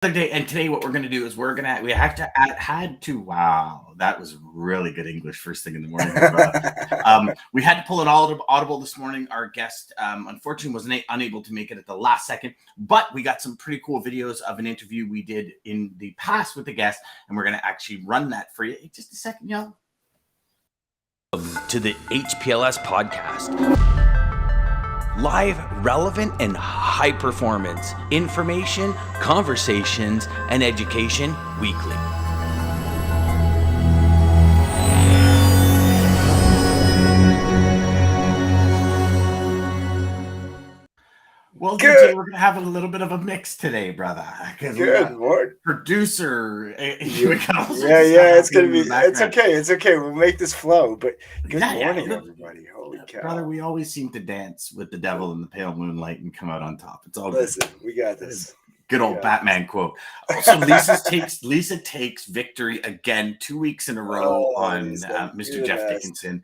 Day, and today what we're going to do is wow, that was really good English first thing in the morning. We had to pull an audible this morning. Our guest unfortunately was unable to make it at the last second, but we got some pretty cool videos of an interview we did in the past with the guest, and we're going to actually run that for you in just a second, y'all. To the HPLS podcast. Live, relevant, and high performance information, conversations, and education weekly. Well, DJ, we're going to have a little bit of a mix today, brother. Good Lord. Producer. It's going to be, it's okay. We'll make this flow, but good morning, everybody. Holy cow. Brother, we always seem to dance with the devil in the pale moonlight and come out on top. It's all Listen, good. We got this. Good old Batman quote. Also, Lisa takes victory again 2 weeks in a row on Mr. Jeff Dickinson.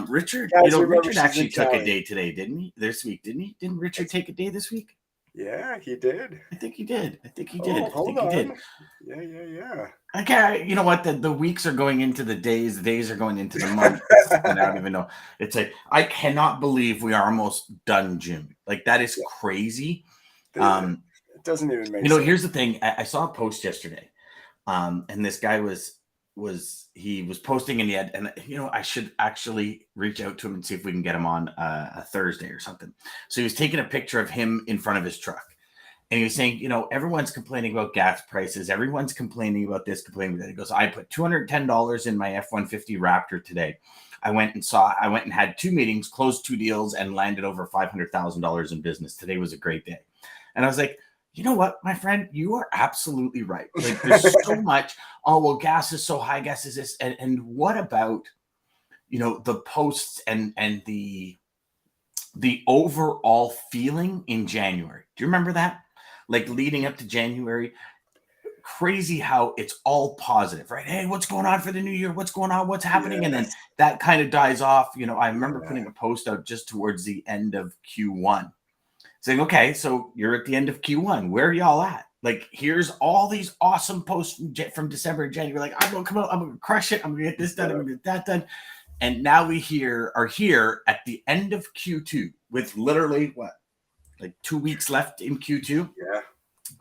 Richard, Richard actually took a day today, didn't he? This week, didn't he? Didn't Richard take a day this week? Yeah, he did. I think he did. Hold on. Yeah. Okay, you know what? The weeks are going into the days. The days are going into the months. I don't even know. It's like I cannot believe we are almost done June. Like that is crazy. It doesn't even make sense. Here's the thing. I saw a post yesterday, and this guy was posting in the end, and I should actually reach out to him and see if we can get him on a Thursday or something. So he was taking a picture of him in front of his truck, and he was saying, everyone's complaining about gas prices, everyone's complaining about this, complaining about that. He goes, I put $210 in my F-150 Raptor today. I went and had 2 meetings, closed 2 deals, and landed over $500,000 in business. Today was a great day. And I was like, you know what, my friend, you are absolutely right. Like there's so much, gas is so high, gas is this. And what about, the posts and the overall feeling in January? Do you remember that? Like leading up to January, crazy how it's all positive, right? Hey, what's going on for the new year? What's going on? What's happening? Yes. And then that kind of dies off. I remember putting a post out just towards the end of Q1 saying, okay, so you're at the end of Q1. Where are y'all at? Like, here's all these awesome posts from December and January. Like, I'm going to come out. I'm going to crush it. I'm going to get this done. I'm going to get that done. And now we are here at the end of Q2 with literally, 2 weeks left in Q2? Yeah.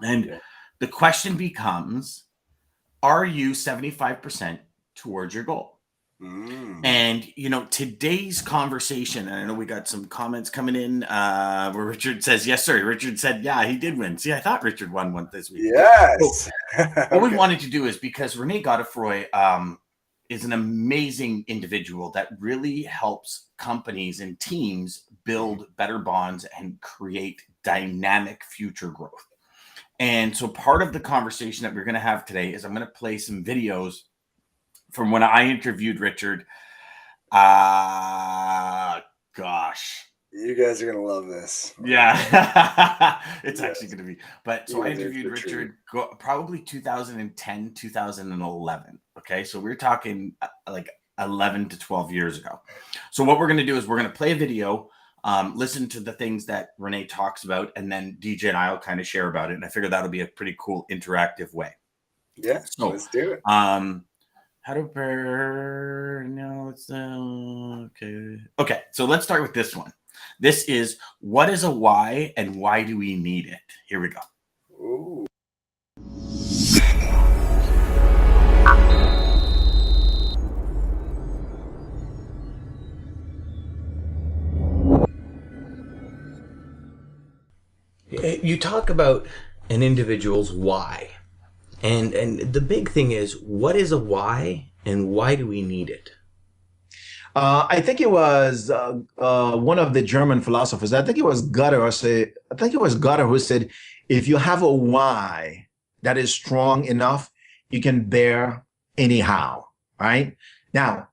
And the question becomes, are you 75% towards your goal? And today's conversation, and I know we got some comments coming in where Richard says, yes, sir. Richard said, yeah, he did win. See, I thought Richard won one this week. Yes. What we wanted to do is, because Rene Godefroy is an amazing individual that really helps companies and teams build better bonds and create dynamic future growth. And so part of the conversation that we're going to have today is I'm going to play some videos from when I interviewed Richard. Gosh. You guys are going to love this. Yeah. It's actually going to be. But so I interviewed Richard probably 2010, 2011. Okay. So we're talking like 11 to 12 years ago. So what we're going to do is we're going to play a video, listen to the things that Rene talks about, and then DJ and I will kind of share about it. And I figure that'll be a pretty cool interactive way. Yeah. So let's do it. How to burn? No, it's okay. Okay, so let's start with this one. This is, what is a why and why do we need it? Here we go. Ooh. You talk about an individual's why. And the big thing is, what is a why and why do we need it? I think it was one of the German philosophers. I think it was Goethe who said, if you have a why that is strong enough, you can bear anyhow, right? Now,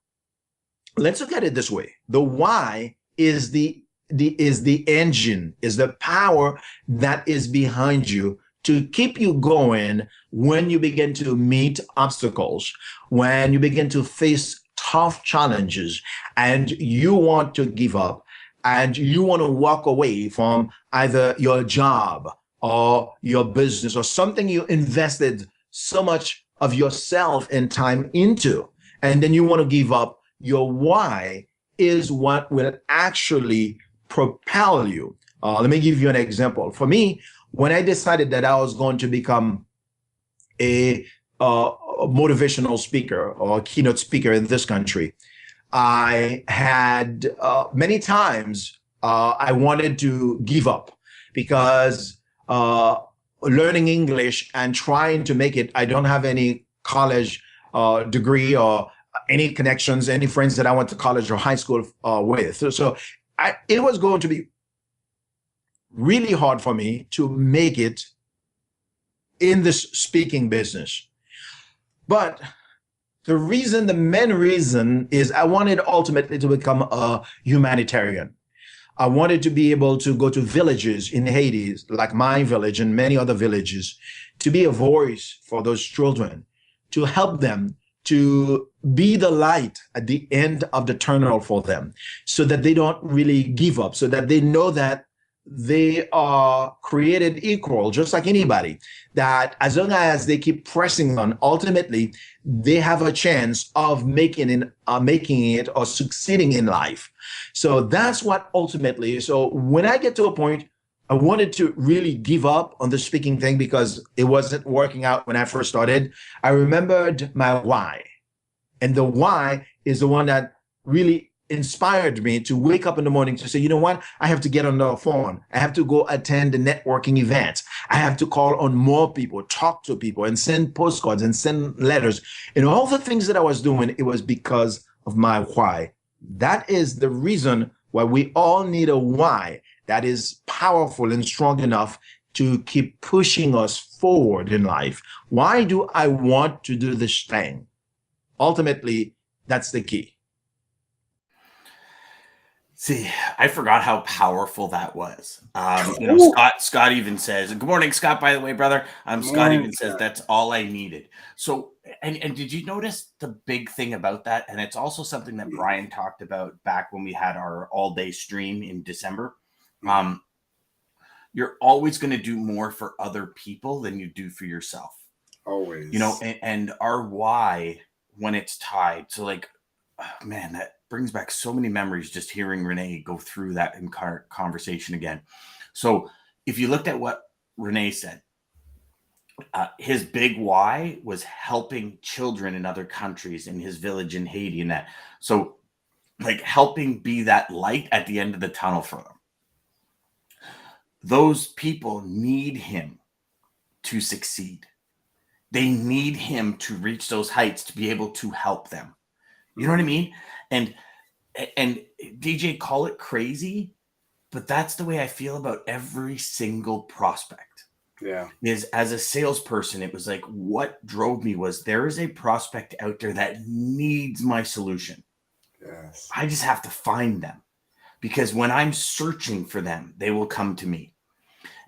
let's look at it this way. The why is the engine, is the power that is behind you to keep you going when you begin to meet obstacles, when you begin to face tough challenges and you want to give up and you want to walk away from either your job or your business or something you invested so much of yourself and time into, and then you want to give up, your why is what will actually propel you. Let me give you an example. For me, when I decided that I was going to become a motivational speaker or a keynote speaker in this country, I had many times I wanted to give up because learning English and trying to make it, I don't have any college degree or any connections, any friends that I went to college or high school with. So it was going to be really hard for me to make it in this speaking business. But the main reason is I wanted ultimately to become a humanitarian. I wanted to be able to go to villages in Haiti, like my village and many other villages, to be a voice for those children, to help them, to be the light at the end of the tunnel for them, so that they don't really give up, so that they know that they are created equal, just like anybody, that as long as they keep pressing on, ultimately they have a chance of making it or succeeding in life. So that's what ultimately, so when I get to a point, I wanted to really give up on the speaking thing because it wasn't working out when I first started. I remembered my why. And the why is the one that really inspired me to wake up in the morning to say, you know what? I have to get on the phone. I have to go attend the networking events. I have to call on more people, talk to people, and send postcards and send letters. And all the things that I was doing, it was because of my why. That is the reason why we all need a why that is powerful and strong enough to keep pushing us forward in life. Why do I want to do this thing? Ultimately, that's the key. See, I forgot how powerful that was. You know, Scott even says, good morning, Scott, by the way, brother. Scott even says that's all I needed. So, and did you notice the big thing about that? And it's also something that Brian talked about back when we had our all-day stream in December. You're always going to do more for other people than you do for yourself. Always. You know, and our why, when it's tied, so like, oh, man, that brings back so many memories just hearing Rene go through that in conversation again. So if you looked at what Rene said, his big why was helping children in other countries, in his village in Haiti and that. So like helping be that light at the end of the tunnel for them. Those people need him to succeed. They need him to reach those heights to be able to help them. You know what I mean? And DJ, call it crazy, but that's the way I feel about every single prospect. Yeah. Is as a salesperson, it was like what drove me was there is a prospect out there that needs my solution. Yes. I just have to find them, because when I'm searching for them, they will come to me.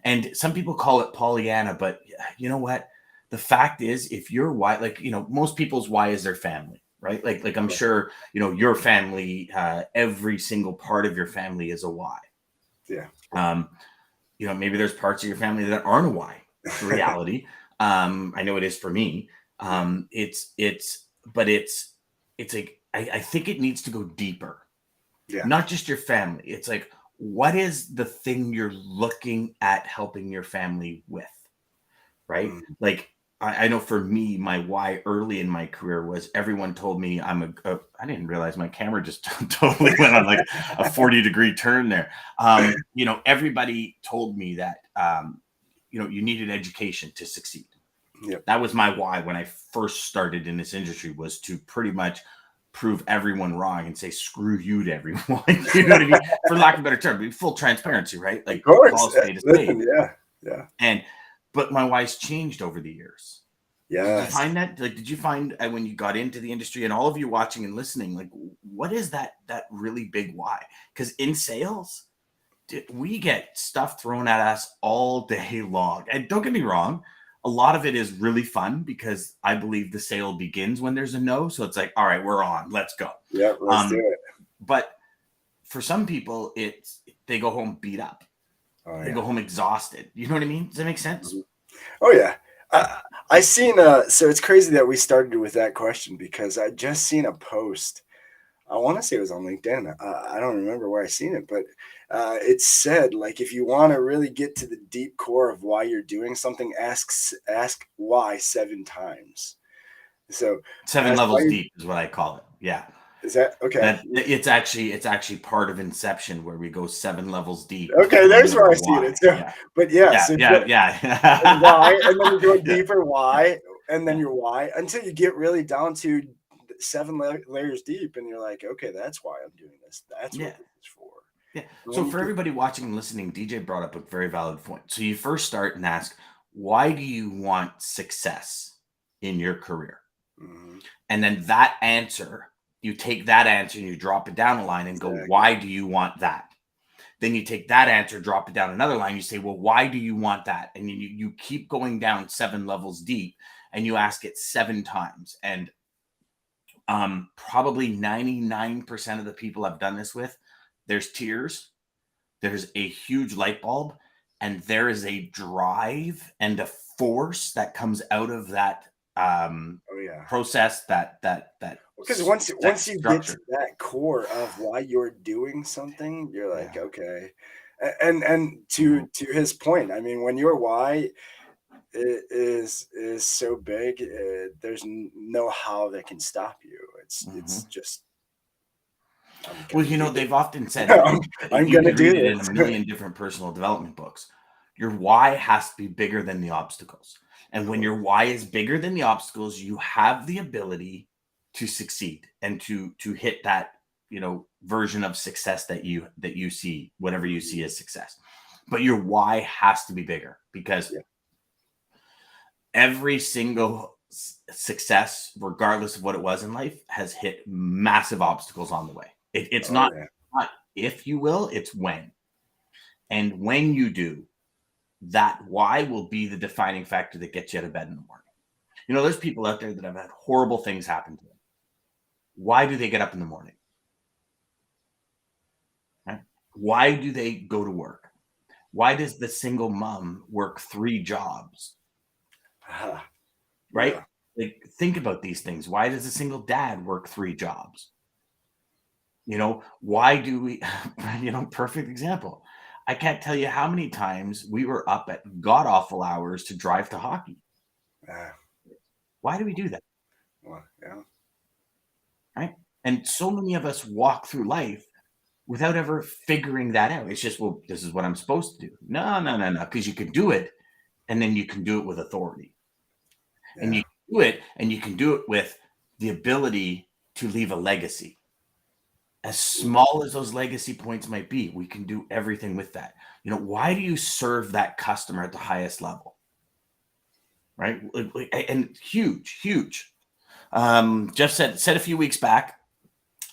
And some people call it Pollyanna, but you know what? The fact is, if your why, like, you know, most people's why is their family. Right? Like I'm sure, you know, your family, every single part of your family is a why. Yeah. You know, maybe there's parts of your family that aren't a why. It's a reality. I know it is for me. It's like, I think it needs to go deeper. Yeah. Not just your family. It's like, what is the thing you're looking at helping your family with? Right? Like, I know for me, my why early in my career was everyone told me I didn't realize my camera just totally went on like a 40-degree turn there. You know, everybody told me that, you know, you needed education to succeed. Yep. That was my why when I first started in this industry, was to pretty much prove everyone wrong and say, screw you to everyone. You know what I mean? For lack of a better term, full transparency, right? Like, of course. Yeah. But my why's changed over the years. Yeah. Did you find that? Like, did you find when you got into the industry, and all of you watching and listening, like, what is that really big why? Because in sales, we get stuff thrown at us all day long. And don't get me wrong, a lot of it is really fun because I believe the sale begins when there's a no. So it's like, all right, we're on, let's go. Yeah, let's do it. But for some people, they go home beat up. Oh, They yeah. go home exhausted. You know what I mean? Does that make sense? Oh, yeah. I seen, so it's crazy that we started with that question because I just seen a post. I want to say it was on LinkedIn. I don't remember where I seen it, but it said, like, if you want to really get to the deep core of why you're doing something, ask why 7 times. So 7 levels deep is what I call it. Yeah. Is that okay? That it's actually part of Inception where we go 7 levels deep. Okay, there's where I see it. So, yeah. But yeah, so and why, and then you go deeper, why, and then your why, until you get really down to 7 layers deep, and you're like, okay, that's why I'm doing this. That's what this is for. Yeah. So for everybody watching and listening, DJ brought up a very valid point. So you first start and ask, why do you want success in your career? Mm-hmm. And then that answer, you take that answer and you drop it down a line and go, why do you want that? Then you take that answer, drop it down another line. You say, well, why do you want that? And you keep going down 7 levels deep and you ask it 7 times. And probably 99% of the people I've done this with, there's tears, there's a huge light bulb, and there is a drive and a force that comes out of that process, that because once you get to that core of why you're doing something, you're like, okay. And to his point, I mean, when your why is so big, there's no how that can stop you. It's just, well, you know, they've often said I'm gonna do it in this. a million different personal development books. Your why has to be bigger than the obstacles. And when your why is bigger than the obstacles, you have the ability to succeed and to hit that, you know, version of success that you see, whatever you see as success. But your why has to be bigger, because every single success, regardless of what it was in life, has hit massive obstacles on the way. It's not if you will, it's when. And when you do, that why will be the defining factor that gets you out of bed in the morning. You know, there's people out there that have had horrible things happen to them. Why do they get up in the morning? Right? Why do they go to work? Why does the single mom work 3 jobs? Right? Like, think about these things. Why does a single dad work 3 jobs? You know, why do we, you know, perfect example. I can't tell you how many times we were up at god awful hours to drive to hockey. Why do we do that? Right? And so many of us walk through life without ever figuring that out. It's just, well, this is what I'm supposed to do. No, because you can do it, and then you can do it with authority. And you do it, and you can do it with the ability to leave a legacy. As small as those legacy points might be, we can do everything with that. You know, why do you serve that customer at the highest level? Right? And huge. Jeff said a few weeks back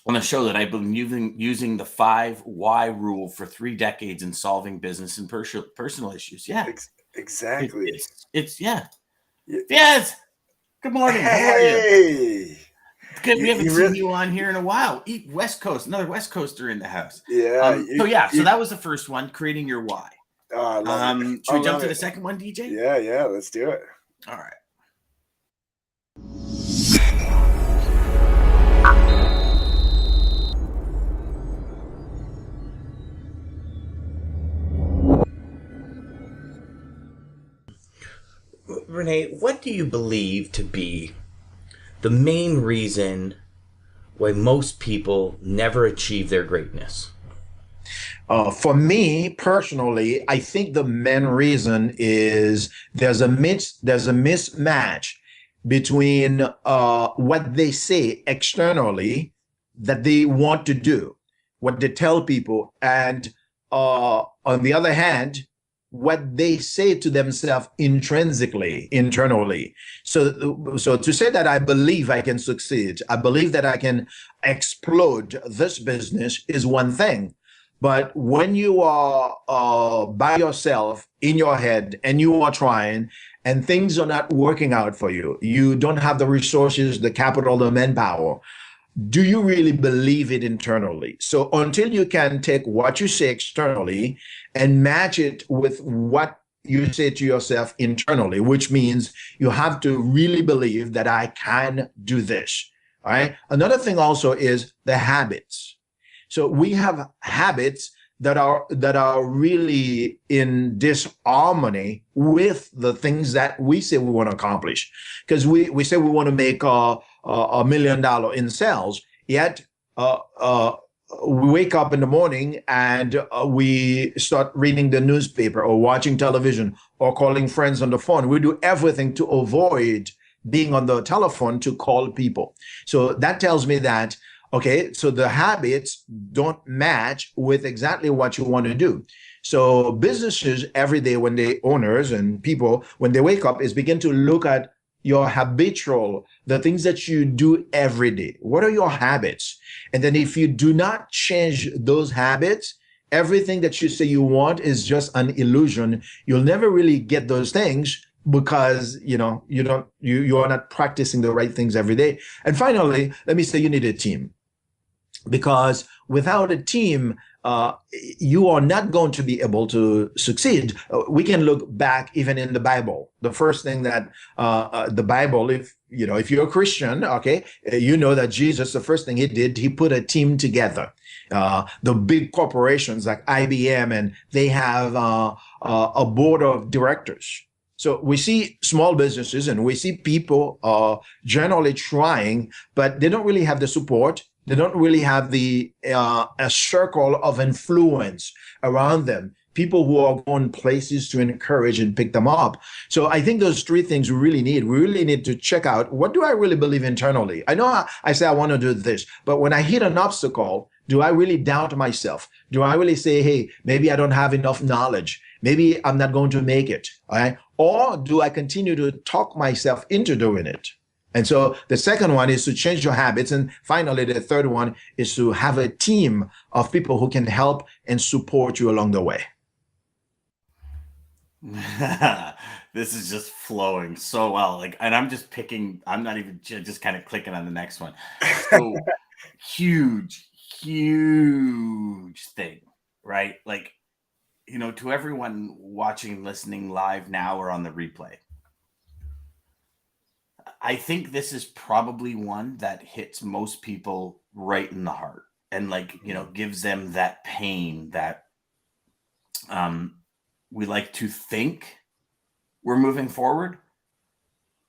on a show that I've been using the 5 why rule for 3 decades in solving business and personal issues. Yeah, exactly. It's Yes. Good morning. Hey. How are you? Good. We haven't seen you on here in a while. West Coast, another West Coaster in the house. So that was the first one, creating your why. Should we jump to the second one, DJ? Yeah, let's do it. All right. Rene, what do you believe to be the main reason why most people never achieve their greatness? For me personally, I think the main reason is there's a mismatch between what they say externally that they want to do, what they tell people, and on the other hand, what they say to themselves intrinsically, internally. So to say that I believe I can succeed, I believe that I can explode this business is one thing. But when you are by yourself in your head and you are trying and things are not working out for you, you don't have the resources, the capital, the manpower, do you really believe it internally? So until you can take what you say externally and match it with what you say to yourself internally, which means you have to really believe that I can do this. All right. Another thing also is the habits. So we have habits that are really in disharmony with the things that we say we want to accomplish. Because we say we want to make $1 million in sales, yet we wake up in the morning and we start reading the newspaper or watching television or calling friends on the phone. We do everything to avoid being on the telephone to call people. So that tells me that, okay, so the habits don't match with exactly what you want to do. So businesses every day, when they owners and people, when they wake up, is begin to look at your habitual, the things that you do every day. What are your habits? And then if you do not change those habits, everything that you say you want is just an illusion. You'll never really get those things because you are not practicing the right things every day. And finally, let me say you need a team, because without a team, you are not going to be able to succeed. We can look back even in the Bible. The first thing that the Bible, if you're a Christian, okay, you know that Jesus, the first thing he did, he put a team together. The big corporations like IBM, and they have a board of directors. So we see small businesses and we see people generally trying, but they don't really have the support. They don't really have a circle of influence around them, people who are going places to encourage and pick them up. So I think those three things we really need. We really need to check out, what do I really believe internally? I know I say I want to do this, but when I hit an obstacle, do I really doubt myself? Do I really say, hey, maybe I don't have enough knowledge? Maybe I'm not going to make it, all right? Or do I continue to talk myself into doing it? And so the second one is to change your habits. And finally, the third one is to have a team of people who can help and support you along the way. This is just flowing so well. And I'm not even just kind of clicking on the next one. So huge thing, right? To everyone watching, listening live now or on the replay, I think this is probably one that hits most people right in the heart and gives them that pain that we like to think we're moving forward,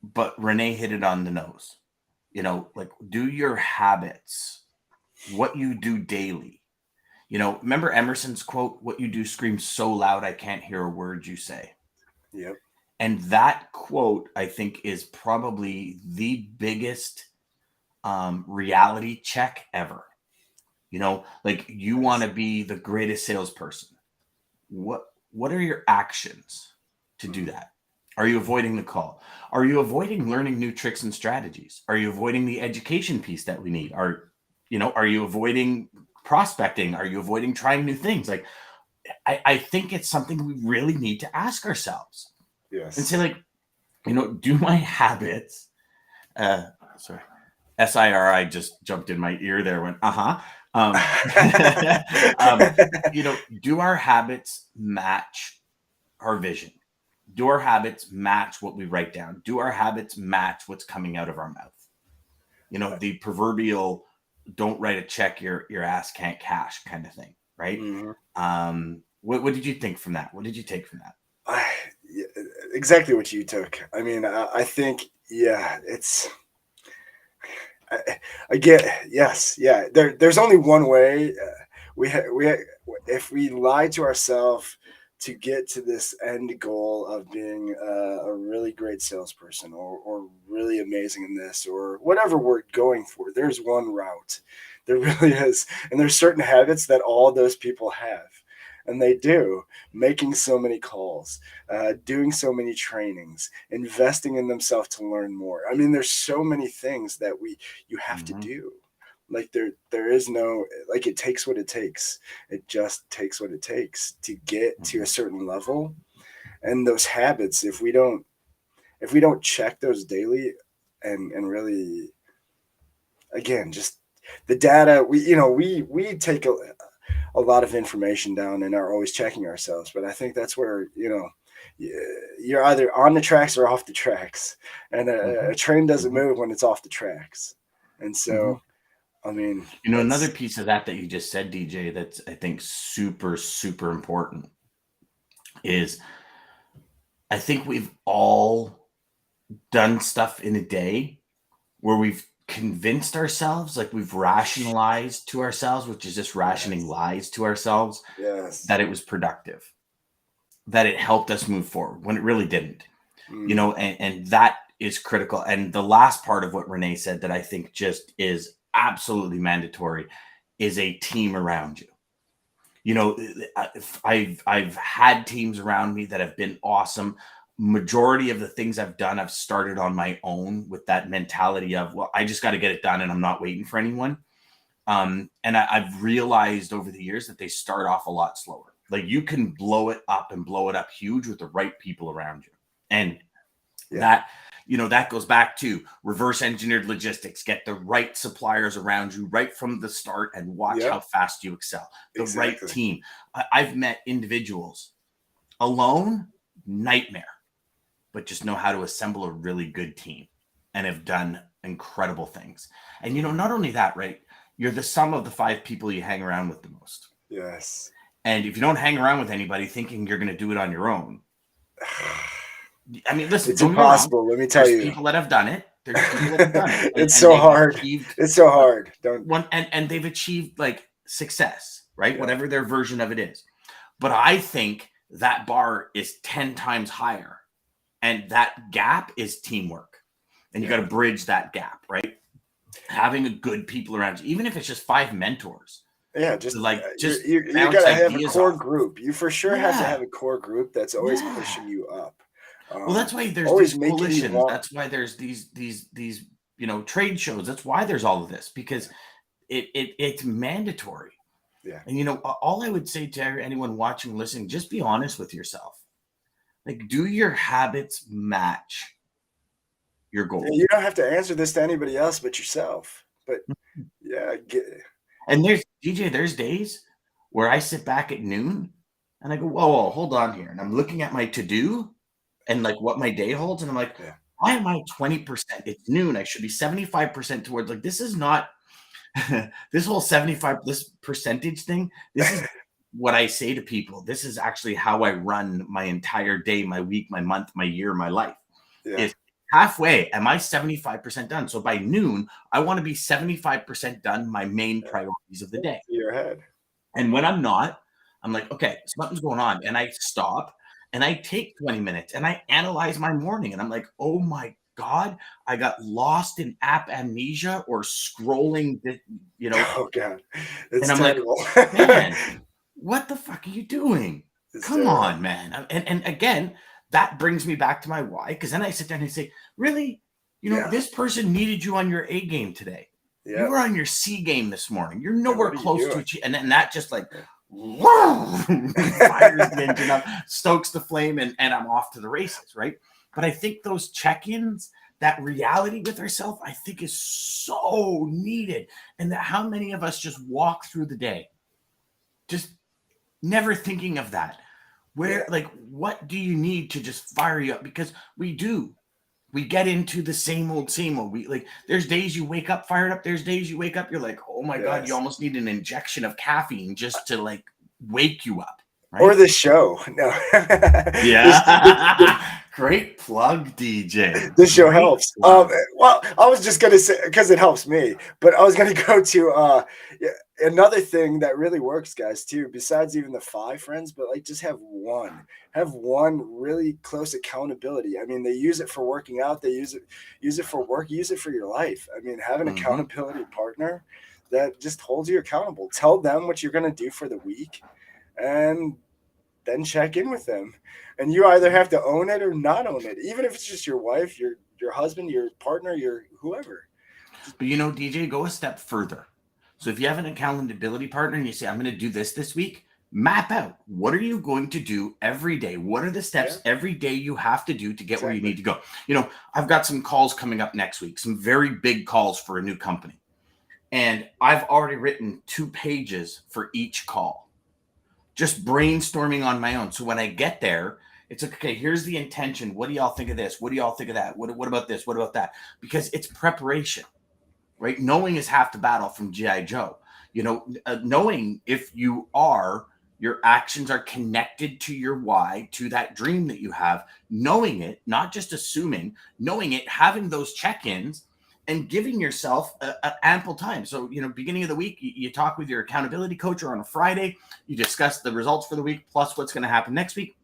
but Rene hit it on the nose. Do your habits, what you do daily. Remember Emerson's quote, "What you do screams so loud I can't hear a word you say." Yep. And that quote, I think, is probably the biggest reality check ever. You want to be the greatest salesperson. What are your actions to do that? Are you avoiding the call? Are you avoiding learning new tricks and strategies? Are you avoiding the education piece that we need? Are you avoiding prospecting? Are you avoiding trying new things? I think it's something we really need to ask ourselves. Yes. And say, do my habits, sorry, SIRI just jumped in my ear there, went, do our habits match our vision? Do our habits match what we write down? Do our habits match what's coming out of our mouth? The proverbial don't write a check your ass can't cash kind of thing, right? Mm-hmm. What did you think from that? What did you take from that? Exactly what you took. I mean, I think, yeah, it's, I get, yes, yeah. There's only one way. If we lie to ourselves to get to this end goal of being a really great salesperson or really amazing in this or whatever we're going for, there's one route. There really is. And there's certain habits that all those people have. And they do, making so many calls, doing so many trainings, investing in themselves to learn more. I mean, there's so many things that you have to do. There is no, it takes what it takes. It just takes what it takes to get to a certain level. And those habits, if we don't check those daily and really, again, just the data, we take a lot of information down and are always checking ourselves. But I think that's where, you're either on the tracks or off the tracks. And a train doesn't move when it's off the tracks. And so, I mean, another piece of that you just said, DJ, that's I think super, super important is I think we've all done stuff in a day where we've convinced ourselves, like we've rationalized to ourselves, which is just rationing lies to ourselves, that it was productive, that it helped us move forward when it really didn't. And that is critical. And the last part of what Rene said that I think just is absolutely mandatory is a team around you. I've had teams around me that have been awesome. Majority of the things I've done, I've started on my own with that mentality of, well, I just got to get it done and I'm not waiting for anyone. And I've realized over the years that they start off a lot slower. Like you can blow it up huge with the right people around you. And that goes back to reverse engineered logistics. Get the right suppliers around you right from the start and watch how fast you excel. The right team. I've met individuals alone, nightmare, but just know how to assemble a really good team and have done incredible things. And, not only that, right? You're the sum of the 5 people you hang around with the most. Yes. And if you don't hang around with anybody thinking you're going to do it on your own, I mean, listen, it's impossible. Let me tell you. There's people that have done it. There's people that have done it. It's so hard. It's so hard. And they've achieved like success, right? Yeah. Whatever their version of it is. But I think that bar is 10 times higher. And that gap is teamwork. And you got to bridge that gap, right? Having a good people around you, even if it's just 5 mentors. Yeah, just you gotta have a core group. You for sure have to have a core group that's always pushing you up. Well, that's why there's these coalitions. That's why there's these trade shows. That's why there's all of this, because it's mandatory. Yeah. And all I would say to anyone watching, listening, just be honest with yourself. Like, do your habits match your goals? You don't have to answer this to anybody else but yourself. But and there's days where I sit back at noon and I go, whoa, hold on here. And I'm looking at my to-do and like what my day holds. And I'm like, why am I 20%? It's noon. I should be 75% towards, like, this is not this whole 75, this percentage thing. This is what I say to people. This is actually how I run my entire day, my week, my month, my year, my life. It's halfway. Am I 75% done? So by noon, I want to be 75% done my main priorities of the day. Your head. And when I'm not, I'm like, okay, something's going on. And I stop and I take 20 minutes and I analyze my morning. And I'm like, oh my God, I got lost in app amnesia or scrolling, Oh God. It's and I'm terrible. Like, man, what the fuck are you doing? Come on, man. And again, that brings me back to my why, because then I sit down and say, really, this person needed you on your A game today. Yeah. You were on your C game this morning. You're nowhere close to achieve. And then that just like fires the engine up, stokes the flame, and I'm off to the races, right? But I think those check-ins, that reality with ourselves, I think is so needed. And that how many of us just walk through the day, just never thinking of that. Like, what do you need to just fire you up? Because we get into the same old. There's days you wake up fired up. There's days you wake up, you're like, oh my God, you almost need an injection of caffeine just to like wake you up. Right? Or the show. No. Yeah. Great plug, DJ. This show helps. Well, I was just going to say, because it helps me, but I was going to go to another thing that really works, guys, too, besides even the 5 friends, but like just have one really close accountability. I mean, they use it for working out. They use it for work, use it for your life. I mean, have an accountability partner that just holds you accountable. Tell them what you're going to do for the week and then check in with them. And you either have to own it or not own it, even if it's just your wife, your husband, your partner, your whoever. But DJ, go a step further. So if you have an accountability partner and you say, I'm going to do this week, map out what are you going to do every day? What are the steps every day you have to do to get where you need to go? I've got some calls coming up next week, some very big calls for a new company. And I've already written 2 pages for each call, just brainstorming on my own. So when I get there, it's like, okay, here's the intention. What do y'all think of this? What do y'all think of that? What about this? What about that? Because it's preparation, right? Knowing is half the battle from G.I. Joe. Knowing if your actions are connected to your why, to that dream that you have, knowing it, not just assuming, knowing it, having those check-ins, and giving yourself ample time. So, beginning of the week, you talk with your accountability coach, or on a Friday, you discuss the results for the week, plus what's going to happen next week.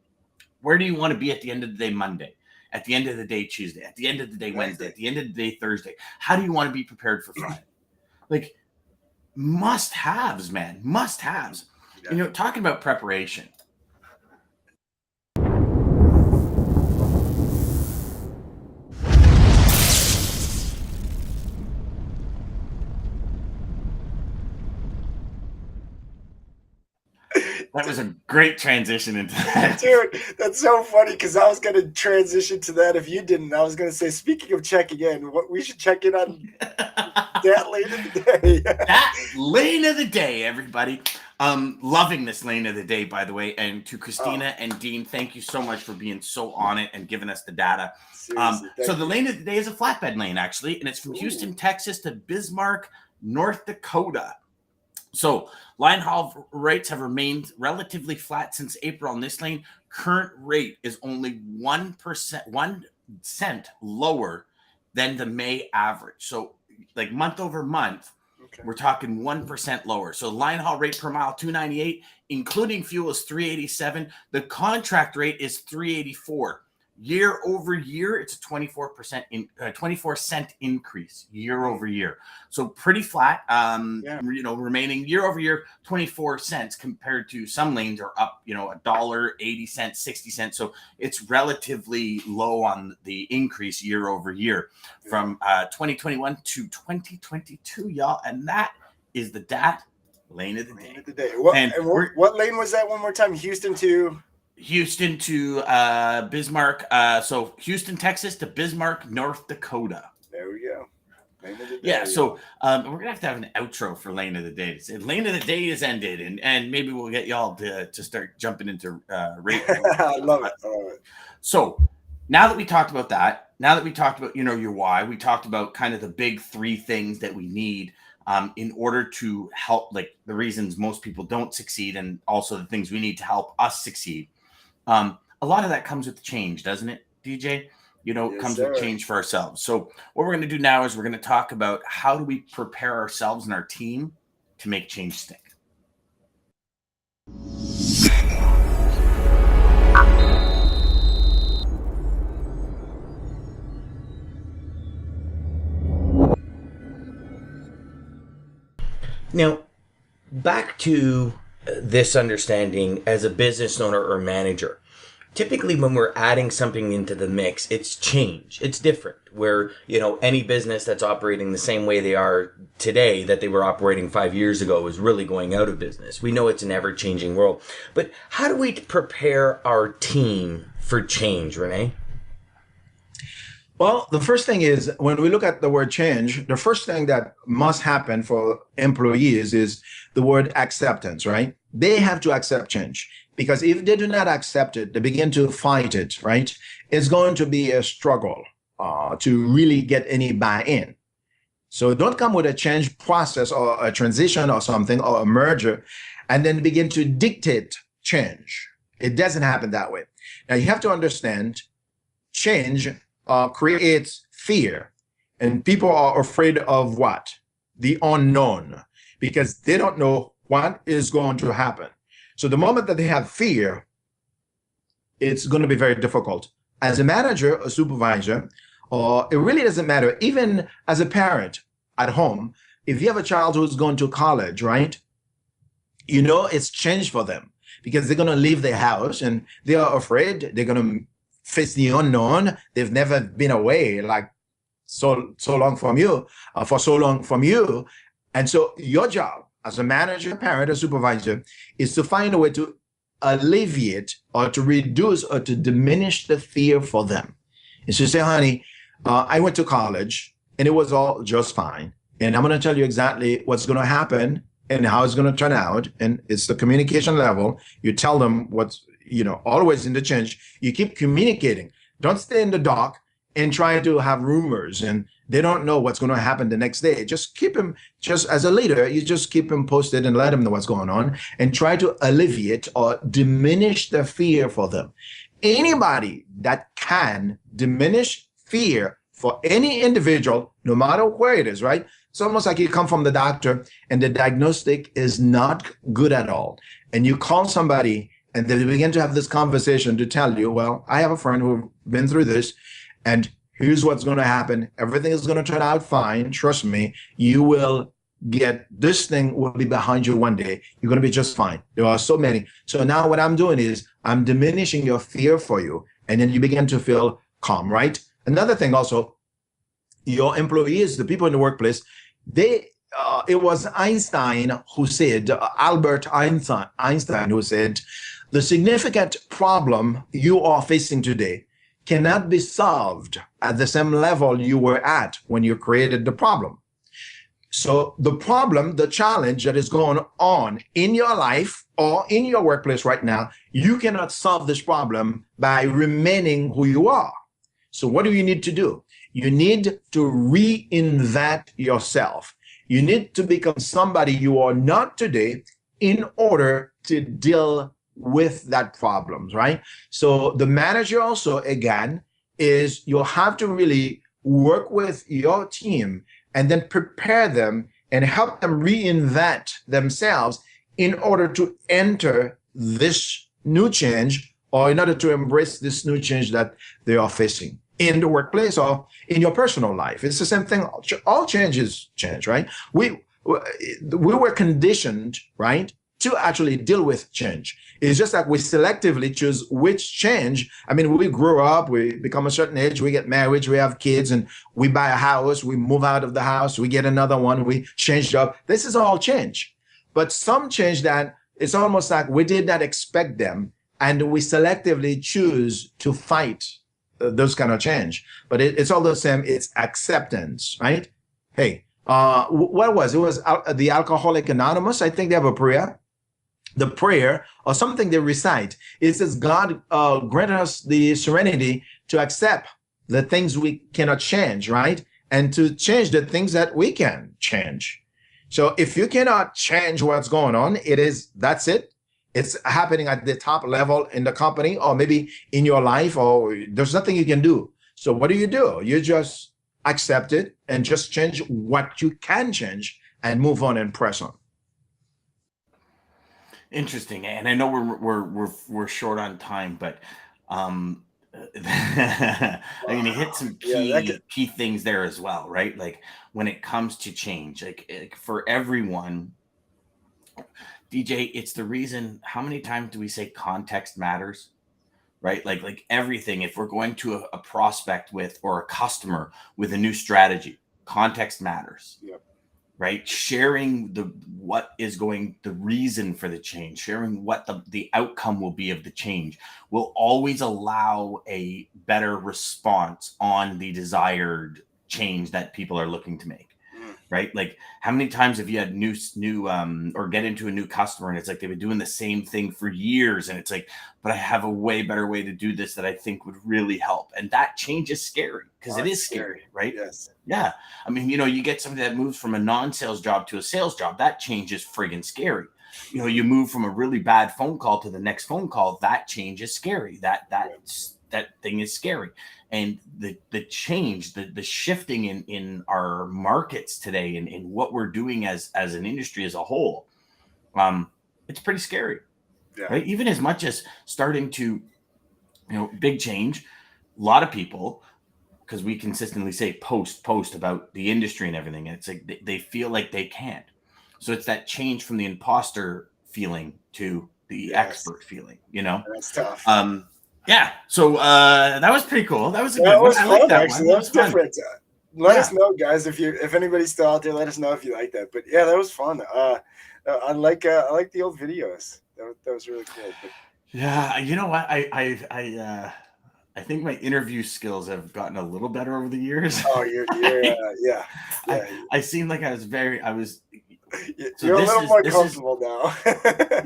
Where do you want to be at the end of the day, Monday? At the end of the day, Tuesday? At the end of the day, Wednesday? At the end of the day, Thursday? How do you want to be prepared for Friday? Like, must-haves, man. Must-haves. Yeah. Talking about preparation. That was a great transition into that. Dude, that's so funny, because I was going to transition to that if you didn't. I was going to say, speaking of checking in, we should check in on that lane of the day. That lane of the day, everybody. Loving this lane of the day, by the way. And to Christina and Dean, thank you so much for being so on it and giving us the data. So the lane of the day is a flatbed lane, actually, and it's from Houston, Texas to Bismarck, North Dakota. So line haul rates have remained relatively flat since April on this lane. Current rate is only 1 cent lower than the May average. So like month over month, we're talking 1% lower. So line haul rate per mile, $2.98, including fuel, is $3.87. The contract rate is $3.84. Year over year, it's a 24 cent increase year over year. So pretty flat. Remaining year over year, 24 cents compared to some lanes are up, $1, 80 cents, 60 cents. So it's relatively low on the increase year over year from 2021 to 2022, y'all. And that is the DAT lane of the day. What lane was that one more time? Houston to Bismarck. So Houston, Texas to Bismarck, North Dakota. There we go. Yeah, so we're gonna have to have an outro for lane of the day. Lane of the day is ended, and maybe we'll get y'all to start jumping into rate. I love it. So now that we talked about that, now that we talked about your why, we talked about kind of the big 3 things that we need in order to help, like the reasons most people don't succeed, and also the things we need to help us succeed. A lot of that comes with change, doesn't it, DJ? It comes with change for ourselves. So what we're going to do now is we're going to talk about how do we prepare ourselves and our team to make change stick. Now, back to this understanding as a business owner or manager. Typically, when we're adding something into the mix, it's change. It's different. Where, any business that's operating the same way they are today that they were operating 5 years ago is really going out of business. We know it's an ever-changing world. But how do we prepare our team for change, Rene? Well, the first thing is, when we look at the word change, the first thing that must happen for employees is the word acceptance, right? They have to accept change. Because if they do not accept it, they begin to fight it, right? It's going to be a struggle to really get any buy-in. So don't come with a change process or a transition or something or a merger and then begin to dictate change. It doesn't happen that way. Now, you have to understand change creates fear. And people are afraid of what? The unknown, because they don't know what is going to happen. So the moment that they have fear, it's going to be very difficult. As a manager, a supervisor, or it really doesn't matter. Even as a parent at home, if you have a child who's going to college, right? It's change for them because they're going to leave their house and they are afraid. They're going to face the unknown. They've never been away like so long from you, for so long from you. And so your job as a manager, parent, or supervisor is to find a way to alleviate or to reduce or to diminish the fear for them. And so say, honey, I went to college and it was all just fine. and I'm going to tell you exactly what's going to happen and how it's going to turn out. And it's the communication level. You tell them what's, always in the change. You keep communicating. Don't stay in the dark and try to have rumors and they don't know what's going to happen the next day. Just keep them, just as a leader, you just keep them posted and let them know what's going on and try to alleviate or diminish the fear for them. Anybody that can diminish fear for any individual, no matter where it is, right? It's almost like you come from the doctor and the diagnostic is not good at all. And you call somebody and they begin to have this conversation to tell you, well, I have a friend who's been through this and here's what's going to happen. Everything is going to turn out fine. Trust me, you will get, this thing will be behind you one day. You're going to be just fine. There are so many. So now what I'm doing is I'm diminishing your fear for you. And then you begin to feel calm, right? Another thing also, your employees, the people in the workplace, it was Einstein who said, Albert Einstein who said, the significant problem you are facing today cannot be solved at the same level you were at when you created the problem. So the problem, the challenge that is going on in your life or in your workplace right now, you cannot solve this problem by remaining who you are. So what do you need to do? You need to reinvent yourself. You need to become somebody you are not today in order to deal with that problems, right? So the manager also, again, is you'll have to really work with your team and then prepare them and help them reinvent themselves in order to enter this new change or in order to embrace this new change that they are facing in the workplace or in your personal life. It's the same thing. All change is change, right? We were conditioned, right, to actually deal with change. It's just like we selectively choose which change. I mean, we grow up, we become a certain age, we get married, we have kids, and we buy a house, we move out of the house, we get another one, we change job. This is all change. But some change that it's almost like we did not expect them, and we selectively choose to fight those kind of change. But it's all the same. It's acceptance, right? Hey, what was it? It was the Alcoholic Anonymous. I think they have a prayer. The prayer or something they recite. It says, God grant us the serenity to accept the things we cannot change, right? And to change the things that we can change. So if you cannot change what's going on, that's it. It's happening at the top level in the company or maybe in your life, or there's nothing you can do. So what do? You just accept it and just change what you can change and move on and press on. Interesting, and I know we're short on time, but I mean, you hit some key things there as well, right? Like when it comes to change, like for everyone, DJ, it's the reason. How many times do we say context matters? Right? Like everything. If we're going to a prospect with or a customer with a new strategy, context matters. Yep. Right? Sharing the reason for the change, sharing what the outcome will be of the change will always allow a better response on the desired change that people are looking to make. Right? Like how many times have you had new or get into a new customer and it's like they've been doing the same thing for years and it's like, but I have a way better way to do this that I think would really help. And that change is scary because it is scary, right? Yes. Yeah. I mean, you get somebody that moves from a non-sales job to a sales job. That change is friggin' scary. You move from a really bad phone call to the next phone call. That change is scary. That thing is scary. And the change, the shifting in our markets today and in what we're doing as an industry as a whole, it's pretty scary, right? Even as much as starting to, big change, a lot of people, because we consistently say post about the industry and everything, and it's like they feel like they can't. So it's that change from the imposter feeling to the expert feeling, That's tough. Yeah, so that was pretty cool. That was a good one. Was I fun, like that actually. one. That was different. Let us know, guys, if anybody's still out there. Let us know if you like that. But yeah, that was fun. I like the old videos. That was really cool. But... Yeah, you know what? I I think my interview skills have gotten a little better over the years. Oh, you're yeah. I seemed like I was so You're a this little is more this is comfortable now.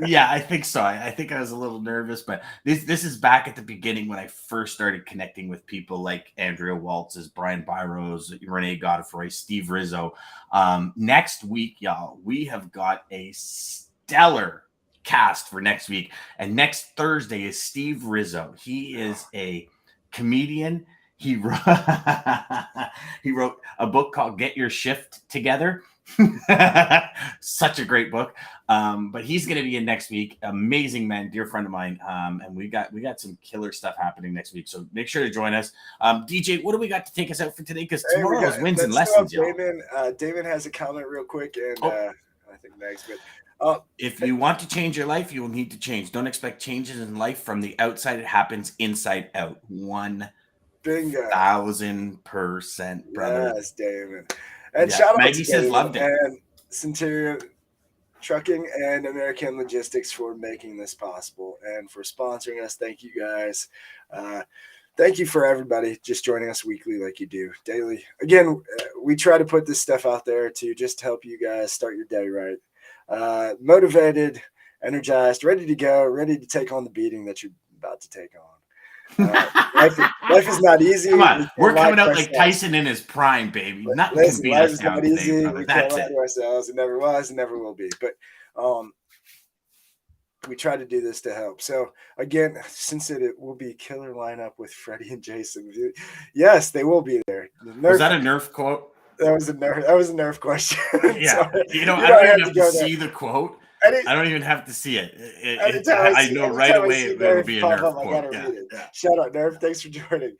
yeah, I think so. I think I was a little nervous, but this is back at the beginning when I first started connecting with people like Andrea Waltzes, Brian Byros, Rene Godefroy, Steve Rizzo. Next week, y'all, we have got a stellar cast for next week, and next Thursday is Steve Rizzo. He is a comedian. He wrote, he wrote a book called Get Your Shift Together. Such a great book. But he's going to be in next week. Amazing man, dear friend of mine. And we got some killer stuff happening next week. So make sure to join us. DJ, what do we got to take us out for today? Because tomorrow is wins and lessons, y'all. Daman has a comment real quick, and I think next, but if you want to change your life, you will need to change. Don't expect changes in life from the outside. It happens inside out. 1000%, brother. Yes, Daman. And shout out Maggie to says Daman loved it. And Centurion Trucking and American Logistics for making this possible and for sponsoring us. Thank you guys. Thank you for everybody just joining us weekly like you do daily. Again, we try to put this stuff out there to just help you guys start your day right. Motivated, energized, ready to go, ready to take on the beating that you're about to take on. Life is not easy. Come on, we're coming out like Tyson in his prime, baby. Nothing can beat us down today, brother. We can't lie to ourselves. It never was, and never will be. But we try to do this to help. So again, since it will be killer lineup with Freddie and Jason. Yes, they will be there. Was that a Nerf quote? That was a Nerf question. Yeah, I don't even have to see the quote. I don't even have to see it. I know right away it will be a Nerf quote. Yeah. Shout out, Nerf. Thanks for joining.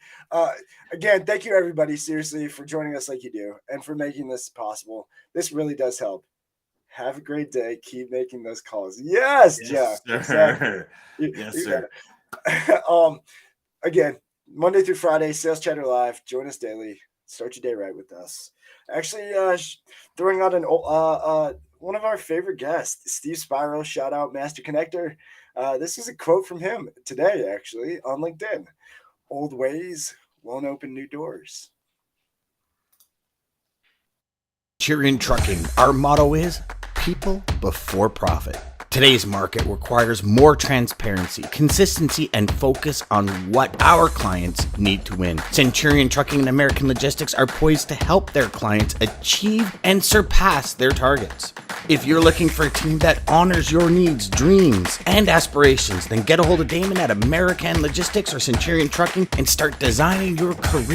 Again, thank you, everybody, seriously, for joining us like you do and for making this possible. This really does help. Have a great day. Keep making those calls. Yes, Jeff. Sir. Exactly. Yes, sir. Again, Monday through Friday, Sales Chatter Live. Join us daily. Start your day right with us. Actually, throwing out one of our favorite guests, Steve Spiro. Shout out, Master Connector. This is a quote from him today, actually, on LinkedIn. Old ways won't open new doors. Centurion Trucking, our motto is people before profit. Today's market requires more transparency, consistency, and focus on what our clients need to win. Centurion Trucking and American Logistics are poised to help their clients achieve and surpass their targets. If you're looking for a team that honors your needs, dreams, and aspirations, then get a hold of Daman at American Logistics or Centurion Trucking and start designing your career